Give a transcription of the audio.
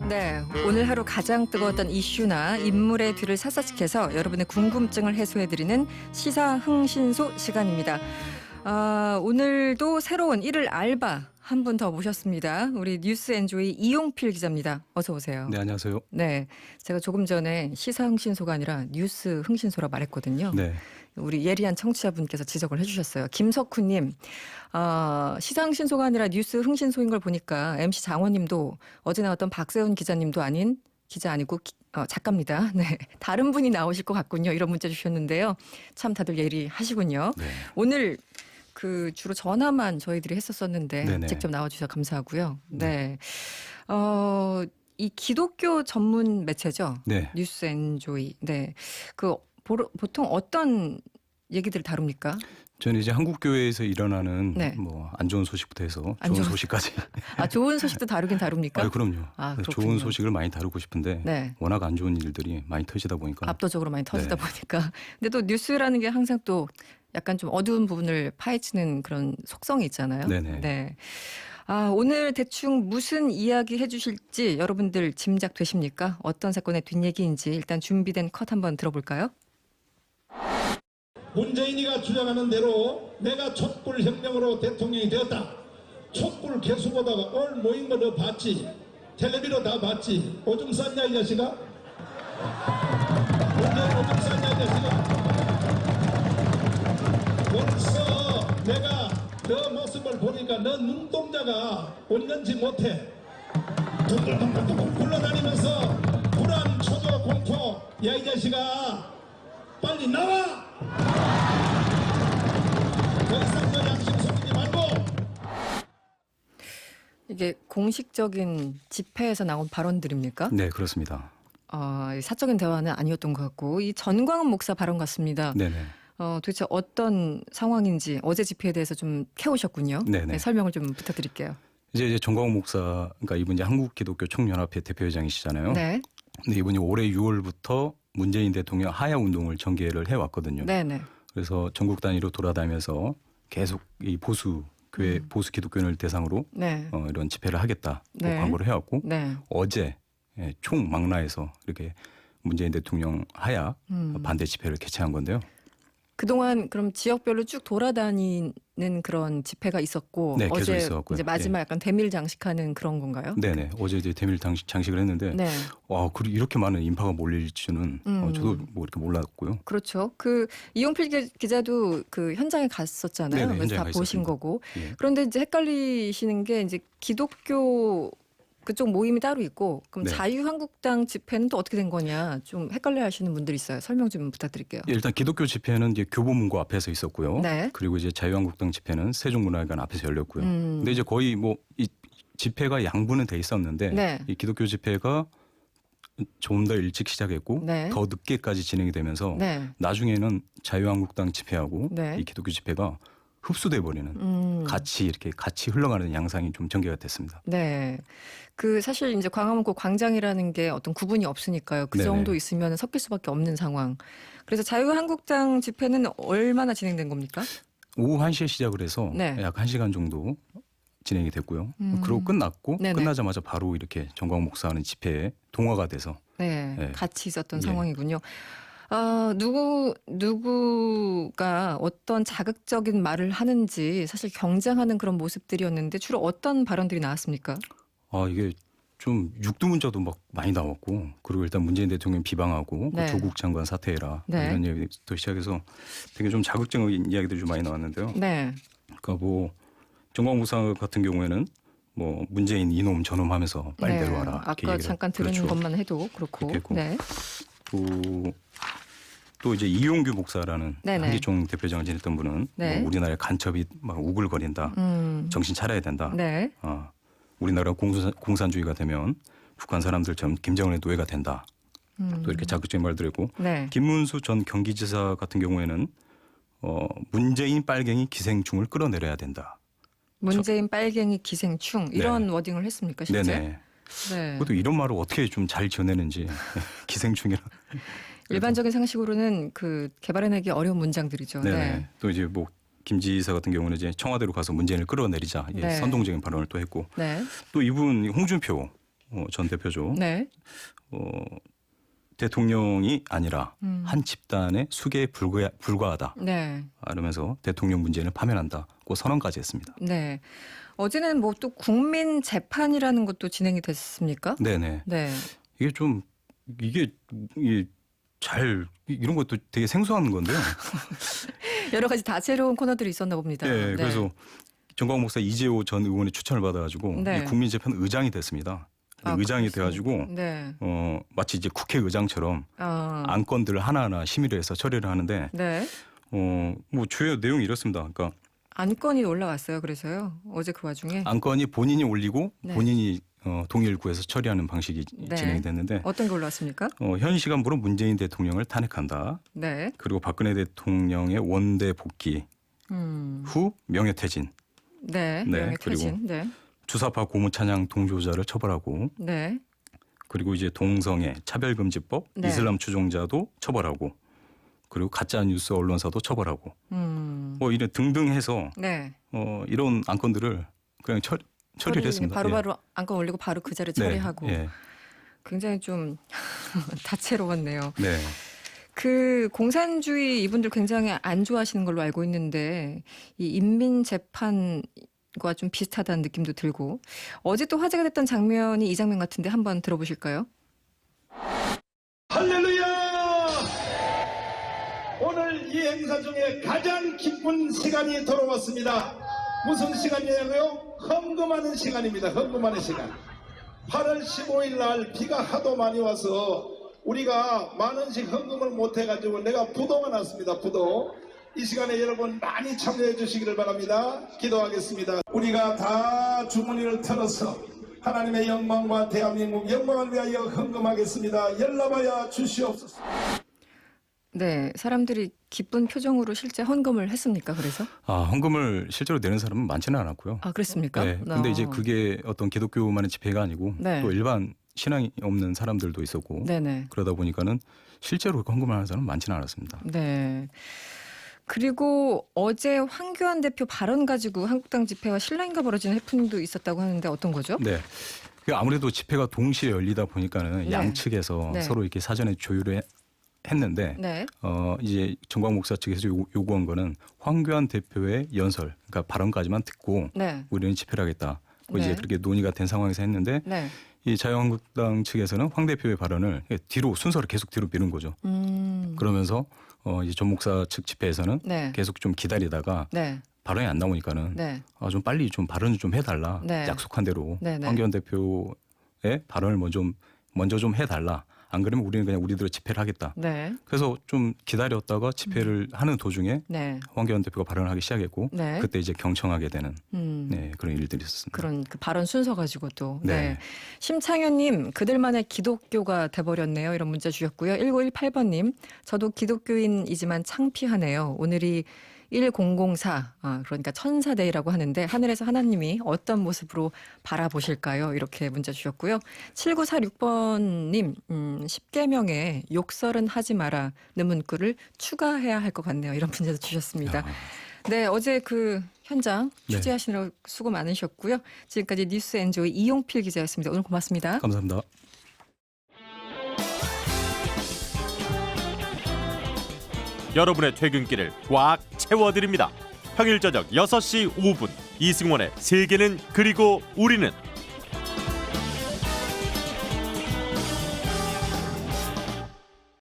네, 오늘 하루 가장 뜨거웠던 이슈나 인물의 뒤를 샅샅이해서 여러분의 궁금증을 해소해드리는 시사흥신소 시간입니다. 오늘도 새로운 일을 알바 한 분 더 모셨습니다. 우리 뉴스 엔조이 이용필 기자입니다. 어서 오세요. 네, 안녕하세요. 네, 제가 조금 전에 시사흥신소가 아니라 뉴스흥신소라 말했거든요. 네. 우리 예리한 청취자분께서 지적을 해주셨어요. 김석훈님, 시사흥신소가 아니라 뉴스흥신소인 걸 보니까 MC 장원님도 어제 나왔던 박세훈 기자님도 아닌 기자 아니고 작가입니다. 네, 다른 분이 나오실 것 같군요. 이런 문자 주셨는데요. 참 다들 예리하시군요. 네. 오늘 주로 전화만 저희들이 했었었는데 네네. 직접 나와주셔서 감사하고요. 네, 이 기독교 전문 매체죠. 네. 뉴스 엔조이. 네, 보통 어떤 얘기들을 다룹니까? 저는 이제 한국 교회에서 일어나는 네. 뭐 안 좋은 소식부터 해서 안 좋은 좋은- 소식까지. 좋은 소식도 다루긴 다룹니까? 그럼요. 그렇군요. 좋은 소식을 많이 다루고 싶은데 네. 워낙 안 좋은 일들이 많이 터지다 보니까. 압도적으로 많이 터지다 네. 보니까. 근데 또 뉴스라는 게 항상 또 약간 좀 어두운 부분을 파헤치는 그런 속성이 있잖아요. 네네. 네. 오늘 대충 무슨 이야기 해주실지 여러분들 짐작되십니까? 어떤 사건의 뒷얘기인지 일단 준비된 컷 한번 들어볼까요? 문재인이가 주장하는 대로 내가 촛불혁명으로 대통령이 되었다. 촛불 개수보다가 오늘 모인 거 너 봤지? 텔레비로 다 봤지? 오줌 쌌냐 이 자식아? 문재인 오줌 쌌냐 이 자식아? 벌써 내가 너 모습을 보니까 너 눈동자가 온전지 못해. 둥글둥글둥글 굴러다니면서 불안, 초조, 공포. 야 이 자식아 빨리 나와! 더 이상 너 양심 속이지 말고. 이게 공식적인 집회에서 나온 발언들입니까? 네, 그렇습니다. 사적인 대화는 아니었던 것 같고 이 전광훈 목사 발언 같습니다. 네네. 도대체 어떤 상황인지 어제 집회에 대해서 좀 캐오셨군요. 네네. 네, 설명을 좀 부탁드릴게요. 이제 정광훈 목사, 그러니까 이분이 한국기독교 총연합회 대표회장이시잖아요. 네, 근데 이분이 올해 6월부터 문재인 대통령 하야 운동을 전개를 해왔거든요. 네. 그래서 전국 단위로 돌아다니면서 계속 이 보수 교회, 보수 기독교인을 대상으로 네, 이런 집회를 하겠다 네. 광고를 해왔고 네. 어제 총망라에서 이렇게 문재인 대통령 하야 반대 집회를 개최한 건데요. 그동안 그럼 지역별로 쭉 돌아다니는 그런 집회가 있었고 네, 계속 어제 있었고요. 이제 마지막 약간 대밀 장식하는 그런 건가요? 네네. 어제 이제 대밀 장식을 했는데 네, 그리고 이렇게 많은 인파가 몰릴 줄은 저도 뭐 이렇게 몰랐고요. 그렇죠. 이용필 기자도 그 현장에 갔었잖아요. 네네, 그래서 다 현장에 보신 있었습니다. 거고. 예. 그런데 이제 헷갈리시는 게 이제 기독교 그쪽 모임이 따로 있고 그럼 네. 자유한국당 집회는 또 어떻게 된 거냐 좀 헷갈려하시는 분들이 있어요. 설명 좀 부탁드릴게요. 일단 기독교 집회는 이제 교보문고 앞에서 있었고요. 네. 그리고 이제 자유한국당 집회는 세종문화회관 앞에서 열렸고요. 음. 근데 이제 거의 뭐 이 집회가 양분은 돼 있었는데 네. 이 기독교 집회가 좀 더 일찍 시작했고 네. 더 늦게까지 진행이 되면서 네. 나중에는 자유한국당 집회하고 네. 이 기독교 집회가 흡수돼 버리는 같이 흘러가는 양상이 좀 전개가 됐습니다. 네. 사실 이제 광화문고 광장이라는 게 어떤 구분이 없으니까요. 그 네네. 정도 있으면 섞일 수밖에 없는 상황. 그래서 자유한국당 집회는 얼마나 진행된 겁니까? 오후 1시에 시작을 해서 네. 약 1시간 정도 진행이 됐고요. 그리고 끝났고 네네. 끝나자마자 바로 이렇게 정광훈 목사하는 집회에 동화가 돼서 네. 네. 같이 있었던 예. 상황이군요. 누구가 어떤 자극적인 말을 하는지 사실 경쟁하는 그런 모습들이었는데 주로 어떤 발언들이 나왔습니까? 이게 좀 육두문자도 막 많이 나왔고 그리고 일단 문재인 대통령 비방하고 네. 조국 장관 사퇴해라 네. 이런 얘기부터 시작해서 되게 좀 자극적인 이야기들이 좀 많이 나왔는데요. 네. 그러니까 뭐 정광훈 목사 같은 경우에는 뭐 문재인 이놈 저놈 하면서 빨리 네. 내려와라 이렇게 아까 얘기를 잠깐 들은 그렇죠. 것만 해도 그렇고. 그렇게 했고. 네. 또 이제 이용규 목사라는 네네. 한기총 대표장을 지냈던 분은 네. 뭐 우리나라의 간첩이 막 우글거린다. 정신 차려야 된다. 네. 우리나라 공산주의가 되면 북한 사람들처럼 김정은의 노예가 된다. 또 이렇게 자극적인 말들 했고 네. 김문수 전 경기지사 같은 경우에는 문재인 빨갱이 기생충을 끌어내려야 된다. 문재인 빨갱이 기생충 이런 워딩을 했습니까 실제? 네네. 네. 그것도 이런 말을 어떻게 좀 잘 지어내는지 기생충이라. 일반적인 상식으로는 개발해내기 어려운 문장들이죠. 네네. 네. 또 이제 뭐 김 지사 같은 경우는 이제 청와대로 가서 문재인을 끌어내리자 네. 선동적인 발언을 또 했고 네. 또 이분 홍준표 전 대표죠. 네. 대통령이 아니라 한 집단의 수계에 불과하다. 네. 이러면서 대통령 문재인을 파면한다고 선언까지 했습니다. 네. 어제는 뭐 또 국민 재판이라는 것도 진행이 됐습니까? 네네. 네. 이게 이런 것도 되게 생소한 건데요. 여러 가지 다채로운 코너들이 있었나 봅니다. 네, 그래서 정광 목사 이재호 전 의원의 추천을 받아가지고 네. 이 국민재판 의장이 됐습니다. 의장이 돼가지고 네. 마치 이제 국회의장처럼 안건들을 하나하나 심의를 해서 처리를 하는데 네. 뭐 주요 내용이 이렇습니다. 그러니까 안건이 올라왔어요. 그래서요. 어제 그 와중에 안건이 본인이 올리고 네. 본인이 동의를 구해서 처리하는 방식이 네. 진행이 됐는데 어떤 게 올라왔습니까? 현 시간부로 문재인 대통령을 탄핵한다. 네. 그리고 박근혜 대통령의 원대 복귀 후 명예퇴진. 네. 네, 명예퇴진. 네. 주사파 고무찬양 동조자를 처벌하고 네. 그리고 이제 동성애 차별금지법 네. 이슬람 추종자도 처벌하고 그리고 가짜 뉴스 언론사도 처벌하고 뭐 이런 등등 해서 네. 이런 안건들을 그냥 처리를 했습니다. 바로바로 안건 올리고 바로 그 자리에 처리하고 예. 굉장히 좀 다채로웠네요. 네. 그 공산주의 이분들 굉장히 안 좋아하시는 걸로 알고 있는데 이 인민재판과 좀 비슷하다는 느낌도 들고 어제 또 화제가 됐던 장면이 이 장면 같은데 한번 들어보실까요? 할렐루야! 오늘 이 행사 중에 가장 기쁜 시간이 돌아왔습니다. 무슨 시간이냐고요? 헌금하는 시간입니다. 헌금하는 시간. 8월 15일 날 비가 하도 많이 와서 우리가 만 원씩 헌금을 못 해가지고 내가 부도가 났습니다. 부도. 이 시간에 여러분 많이 참여해 주시기를 바랍니다. 기도하겠습니다. 우리가 다 주머니를 털어서 하나님의 영광과 대한민국 영광을 위하여 헌금하겠습니다. 열라봐야 주시옵소서. 네, 사람들이 기쁜 표정으로 실제 헌금을 했습니까? 그래서? 헌금을 실제로 내는 사람은 많지는 않았고요. 아, 그렇습니까? 네. 근데 이제 그게 어떤 기독교만의 집회가 아니고 네. 또 일반 신앙이 없는 사람들도 있었고 네네. 그러다 보니까는 실제로 헌금을 하는 사람은 많지는 않았습니다. 네. 그리고 어제 황교안 대표 발언 가지고 한국당 집회와 신라인가 벌어지는 해프닝도 있었다고 하는데 어떤 거죠? 네. 아무래도 집회가 동시에 열리다 보니까는 네. 양측에서 네. 서로 이렇게 사전에 조율을 했는데 네. 이제 정광 목사 측에서 요구한 거는 황교안 대표의 연설, 그러니까 발언까지만 듣고 네. 우리는 집회를 하겠다. 네. 이제 그렇게 논의가 된 상황에서 했는데 네. 이 자유한국당 측에서는 황 대표의 발언을 뒤로 순서를 계속 뒤로 미룬 거죠. 그러면서 이제 전 목사 측 집회에서는 네. 계속 좀 기다리다가 네. 발언이 안 나오니까는 네. 좀 빨리 좀 발언을 좀 해달라. 네. 약속한 대로 네, 네. 황교안 대표의 발언을 먼저 좀 해달라. 안 그러면 우리는 그냥 우리대로 집회를 하겠다. 네. 그래서 좀 기다렸다가 집회를 하는 도중에 네. 황교안 대표가 발언을 하기 시작했고 네. 그때 이제 경청하게 되는 그런 일들이 있었습니다. 그런 그 발언 순서 가지고 또. 네. 네. 심창현님, 그들만의 기독교가 돼버렸네요. 이런 문자 주셨고요. 1918번님, 저도 기독교인이지만 창피하네요. 오늘이 1004, 그러니까 천사데이라고 하는데 하늘에서 하나님이 어떤 모습으로 바라보실까요? 이렇게 문자 주셨고요. 7946번님, 10계명에 욕설은 하지 마라는 문구를 추가해야 할 것 같네요. 이런 문자도 주셨습니다. 네, 어제 그 현장 네. 취재하시느라 수고 많으셨고요. 지금까지 뉴스 엔조이 이용필 기자였습니다. 오늘 고맙습니다. 감사합니다. 여러분의 퇴근길을 꽉 채워드립니다. 평일 저녁 6시 5분 이승원의 세계는 그리고 우리는